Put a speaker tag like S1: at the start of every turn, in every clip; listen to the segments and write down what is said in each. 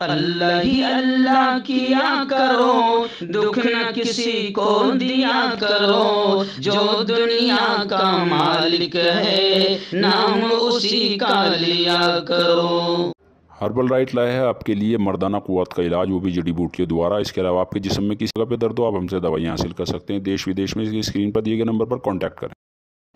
S1: अल्लाह ही अल्लाह किया करो, दुख न किसी को दिया करो, जो दुनिया का मालिक है नाम उसी का लिया करो।
S2: हर्बल राइट लाया है आपके लिए मर्दाना कुव्वत का इलाज, वो भी जड़ी बूटियों द्वारा। इसके अलावा आपके जिस्म में किसी जगह पे दर्द हो, आप हमसे दवाइयाँ हासिल कर सकते हैं। देश विदेश में इसकी स्क्रीन पर दिए गए नंबर पर कॉन्टैक्ट करें।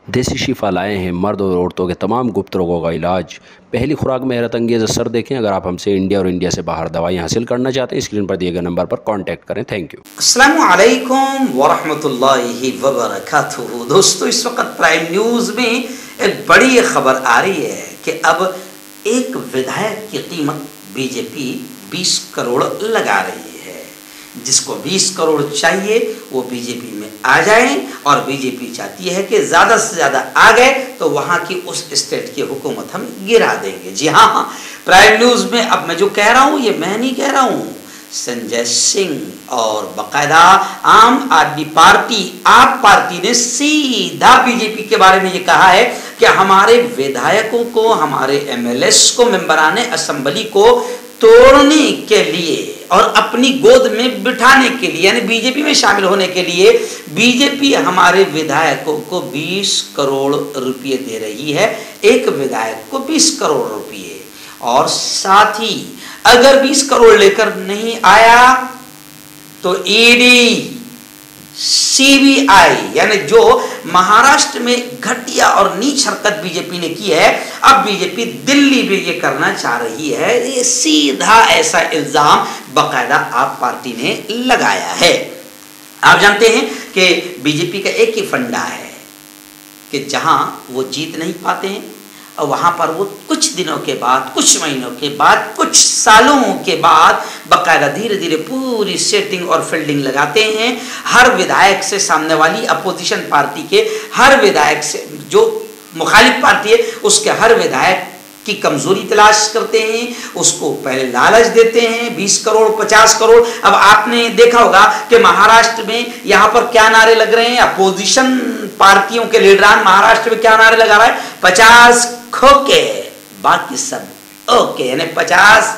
S3: देसी शिफा लाए हैं मर्द और औरतों के तमाम गुप्त रोगों का इलाज। पहली खुराक में हैरत अंगेज़ असर देखें। अगर आप हमसे इंडिया और इंडिया से बाहर दवाई हासिल करना चाहते हैं, स्क्रीन पर दिए गए नंबर पर कांटेक्ट करें। Thank you.
S4: अस्सलामु अलैकुम वरहमतुल्लाहि वबरकातुहू। दोस्तों, इस वक्त प्राइम न्यूज़ में एक बड़ी खबर आ रही है कि अब एक विधायक की कीमत बीजेपी 20 करोड़ लगा रही है। जिसको 20 करोड़ चाहिए वो बीजेपी में आ जाए, और बीजेपी चाहती है कि ज़्यादा से ज़्यादा आ गए तो वहाँ की उस स्टेट की हुकूमत हम गिरा देंगे। जी हाँ, प्राइम न्यूज़ में अब मैं जो कह रहा हूँ ये मैं नहीं कह रहा हूँ, संजय सिंह और बाकायदा आम आदमी पार्टी आप पार्टी ने सीधा बीजेपी के बारे में ये कहा है कि हमारे विधायकों को, हमारे एमएलएस को, मेंबरान असेंबली को तोड़ने के लिए और अपनी गोद में बिठाने के लिए, यानी बीजेपी में शामिल होने के लिए बीजेपी हमारे विधायकों को 20 करोड़ रुपये दे रही है। एक विधायक को 20 करोड़ रुपये, और साथ ही अगर 20 करोड़ लेकर नहीं आया तो ईडी, सीबीआई, यानी जो महाराष्ट्र में घटिया और नीच हरकत बीजेपी ने की है, अब बीजेपी दिल्ली में ये करना चाह रही है। ये सीधा ऐसा इल्जाम बाकायदा आप पार्टी ने लगाया है। आप जानते हैं कि बीजेपी का एक ही फंडा है कि जहां वो जीत नहीं पाते हैं और वहाँ पर वो कुछ दिनों के बाद, कुछ महीनों के बाद, कुछ सालों के बाद बाकायदा धीरे धीरे पूरी सेटिंग और फील्डिंग लगाते हैं। हर विधायक से, सामने वाली अपोजिशन पार्टी के हर विधायक से, जो मुखालिफ पार्टी है उसके हर विधायक की कमजोरी तलाश करते हैं, उसको पहले लालच देते हैं। 20 करोड़, 50 करोड़। अब आपने देखा होगा कि महाराष्ट्र में यहाँ पर क्या नारे लग रहे हैं, अपोजिशन पार्टियों के लीडरान महाराष्ट्र में क्या नारे लगा रहा है, 50 खोके बाकी सब ओके, यानी 50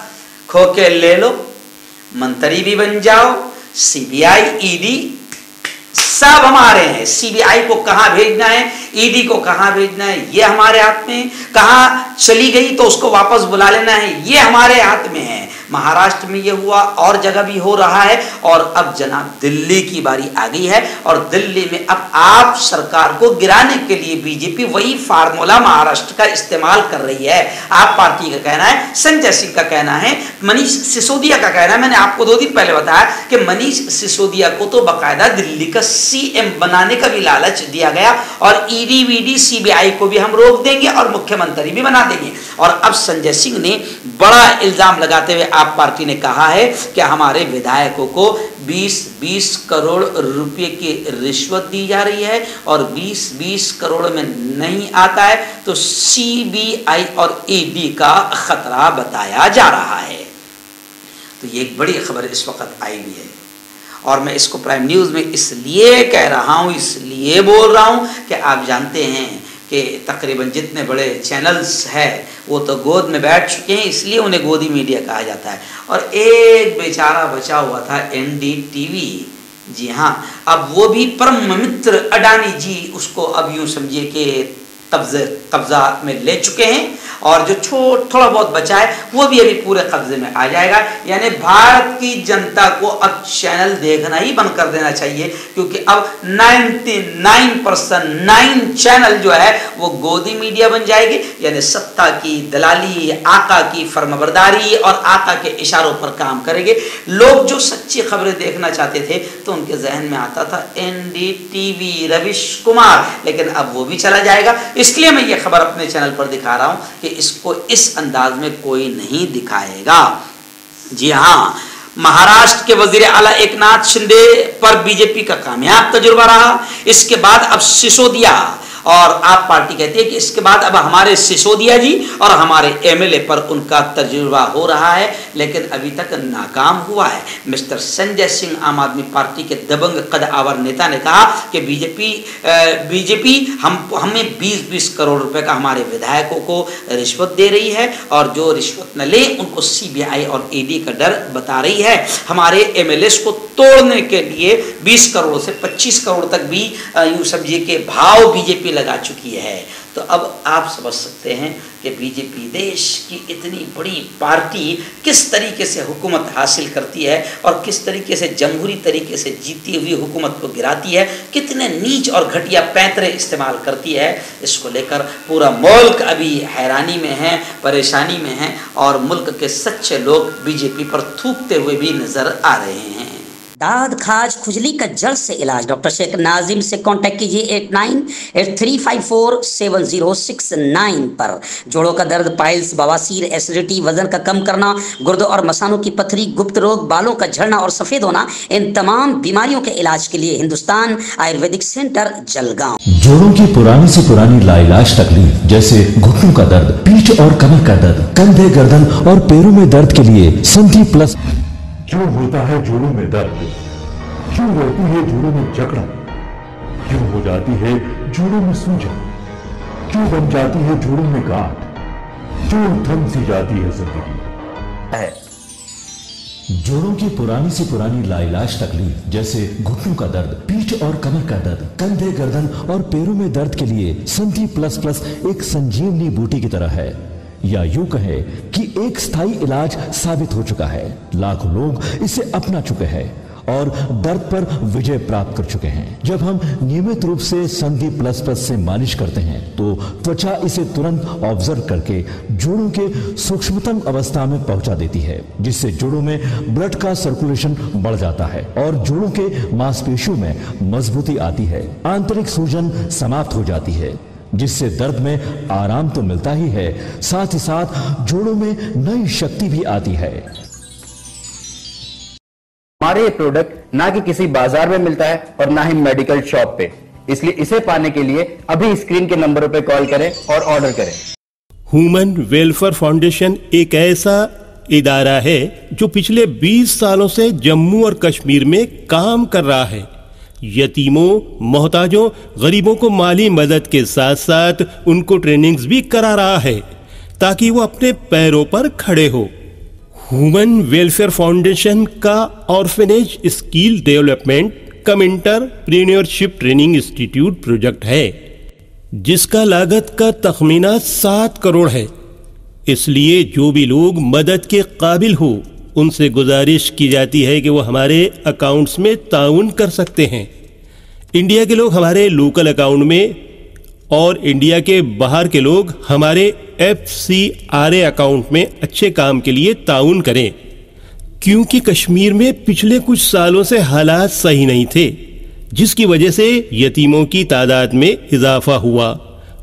S4: खोके ले लो, मंत्री भी बन जाओ, सीबीआई, ईडी सब हमारे हैं। सीबीआई को कहां भेजना है, ईडी को कहां भेजना है, ये हमारे हाथ में। कहां चली गई तो उसको वापस बुला लेना है, ये हमारे हाथ में है। महाराष्ट्र में ये हुआ, और जगह भी हो रहा है, और अब जनाब दिल्ली की बारी आ गई है। और दिल्ली में अब आप सरकार को गिराने के लिए बीजेपी वही फार्मूला महाराष्ट्र का इस्तेमाल कर रही है। आप पार्टी का कहना है, संजय सिंह का कहना है, मनीष सिसोदिया का कहना है। मैंने आपको 2 दिन पहले बताया कि मनीष सिसोदिया को तो बाकायदा दिल्ली का सीएम बनाने का भी लालच दिया गया, और ईडी वीडी सीबीआई को भी हम रोक देंगे और मुख्यमंत्री भी बना देंगे। और अब संजय सिंह ने बड़ा इल्जाम लगाते हुए आप पार्टी ने कहा है कि हमारे विधायकों को 20-20 करोड़ रुपए की रिश्वत दी जा रही है, और 20-20 करोड़ में नहीं आता है तो सीबीआई और ईडी का खतरा बताया जा रहा है। तो ये एक बड़ी खबर इस वक्त आई हुई है, और मैं इसको प्राइम न्यूज़ में इसलिए कह रहा हूँ, इसलिए बोल रहा हूँ कि आप जानते हैं कि तकरीबन जितने बड़े चैनल्स हैं वो तो गोद में बैठ चुके हैं, इसलिए उन्हें गोदी मीडिया कहा जाता है। और एक बेचारा बचा हुआ था एनडीटीवी, जी हाँ, अब वो भी परम मित्र अडानी जी उसको अब यूँ समझिए कि कब्जा में ले चुके हैं, और जो थोड़ा बहुत बचा है वो भी अभी पूरे कब्जे में आ जाएगा। यानी भारत की जनता को अब चैनल देखना ही बंद कर देना चाहिए, क्योंकि अब 99% चैनल जो है वो गोदी मीडिया बन जाएगी। यानी सत्ता की दलाली, आका की फर्माबरदारी और आका के इशारों पर काम करेंगे। लोग जो सच्ची खबरें देखना चाहते थे तो उनके जहन में आता था एनडीटीवी, रविश कुमार, लेकिन अब वो भी चला जाएगा। इसलिए मैं ये खबर अपने चैनल पर दिखा रहा हूं कि इसको इस अंदाज में कोई नहीं दिखाएगा। जी हाँ, महाराष्ट्र के वजीर आला एकनाथ शिंदे पर बीजेपी का कामयाब तजुर्बा रहा। इसके बाद अब सिसोदिया, और आप पार्टी कहती है कि इसके बाद अब हमारे सिसोदिया जी और हमारे एमएलए पर उनका तजुर्बा हो रहा है। लेकिन अभी तक नाकाम हुआ है। मिस्टर संजय सिंह आम आदमी पार्टी के दबंग कद आवर नेता ने कहा कि बीजेपी हमें 20-20 करोड़ रुपए का हमारे विधायकों को रिश्वत दे रही है और जो रिश्वत न ले उनको सीबीआई और ईडी का डर बता रही है। हमारे एमएलएस को तोड़ने के लिए 20 करोड़ से 25 करोड़ तक भी यूं समझिए कि भाव बीजेपी लगा चुकी है। तो अब आप समझ सकते हैं कि बीजेपी देश की इतनी बड़ी पार्टी किस तरीके से हुकूमत हासिल करती है और किस तरीके से जमहूरी तरीके से जीती हुई हुकूमत को गिराती है, कितने नीच और घटिया पैंतरे इस्तेमाल करती है। इसको लेकर पूरा मुल्क अभी हैरानी में है, परेशानी में है और मुल्क के सच्चे लोग बीजेपी पर थूकते हुए भी नजर आ रहे हैं।
S5: दाद खाज खुजली का जड़ से इलाज डॉक्टर शेख नाजिम से कांटेक्ट कीजिए 8983547069 पर। जोड़ों का दर्द, पाइल्स, बवासीर, एसिडिटी, वजन का कम करना, गुर्दों और मसानों की पथरी, गुप्त रोग, बालों का झड़ना और सफेद होना, इन तमाम बीमारियों के इलाज के लिए हिंदुस्तान आयुर्वेदिक सेंटर जलगांव।
S6: जोड़ों की पुरानी से पुरानी लाइलाज तकलीफ जैसे घुटनों का दर्द, पीठ और कमर का दर्द, कंधे, गर्दन और पैरों में दर्द के लिए संधि प्लस।
S7: क्यों होता है जोड़ों में दर्द? क्यों रहती है जोड़ों में जकड़न? क्यों हो जाती है जोड़ों में सूजन? क्यों बन जाती है जोड़ों में गांठ? क्यों थम सी जाती है जिंदगी?
S6: जोड़ों की पुरानी से पुरानी लाइलाज तकलीफ जैसे घुटनों का दर्द, पीठ और कमर का दर्द, कंधे, गर्दन और पैरों में दर्द के लिए संधि प्लस एक संजीवनी बूटी की तरह है, या यूं कहे कि एक स्थायी इलाज साबित हो चुका है। लाखों लोग इसे अपना चुके हैं और दर्द पर विजय प्राप्त कर चुके हैं। जब हम नियमित रूप से संधि प्लस से मालिश करते हैं तो त्वचा इसे तुरंत ऑब्जर्व करके जोड़ों के सूक्ष्मतम अवस्था में पहुंचा देती है, जिससे जोड़ों में ब्लड का सर्कुलेशन बढ़ जाता है और जोड़ों के मांसपेशियों में मजबूती आती है। आंतरिक सूजन समाप्त हो जाती है, जिससे दर्द में आराम तो मिलता ही है, साथ ही साथ जोड़ों में नई शक्ति भी आती है।
S8: हमारे ये प्रोडक्ट ना कि किसी बाजार में मिलता है और ना ही मेडिकल शॉप पे, इसलिए इसे पाने के लिए अभी स्क्रीन के नंबरों पे कॉल करें और ऑर्डर करें।
S9: ह्यूमन वेलफेयर फाउंडेशन एक ऐसा इदारा है जो पिछले 20 सालों से जम्मू और कश्मीर में काम कर रहा है। यतीमों, मोहताजों, गरीबों को माली मदद के साथ साथ उनको ट्रेनिंग्स भी करा रहा है ताकि वो अपने पैरों पर खड़े हो। ह्यूमन वेलफेयर फाउंडेशन का ऑर्फनेज स्किल डेवलपमेंट कम एंटरप्रेन्योरशिप ट्रेनिंग इंस्टीट्यूट प्रोजेक्ट है, जिसका लागत का तखमीना 7 करोड़ है। इसलिए जो भी लोग मदद के काबिल हो उनसे गुजारिश की जाती है कि वो हमारे अकाउंट्स में ताउन कर सकते हैं। इंडिया के लोग हमारे लोकल अकाउंट में और इंडिया के बाहर के लोग हमारे FCRA अकाउंट में अच्छे काम के लिए ताउन करें, क्योंकि कश्मीर में पिछले कुछ सालों से हालात सही नहीं थे, जिसकी वजह से यतीमों की तादाद में इजाफा हुआ।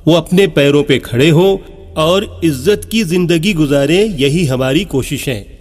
S9: वो अपने पैरों पे खड़े हो और इज्जत की जिंदगी गुजारें, यही हमारी कोशिश है।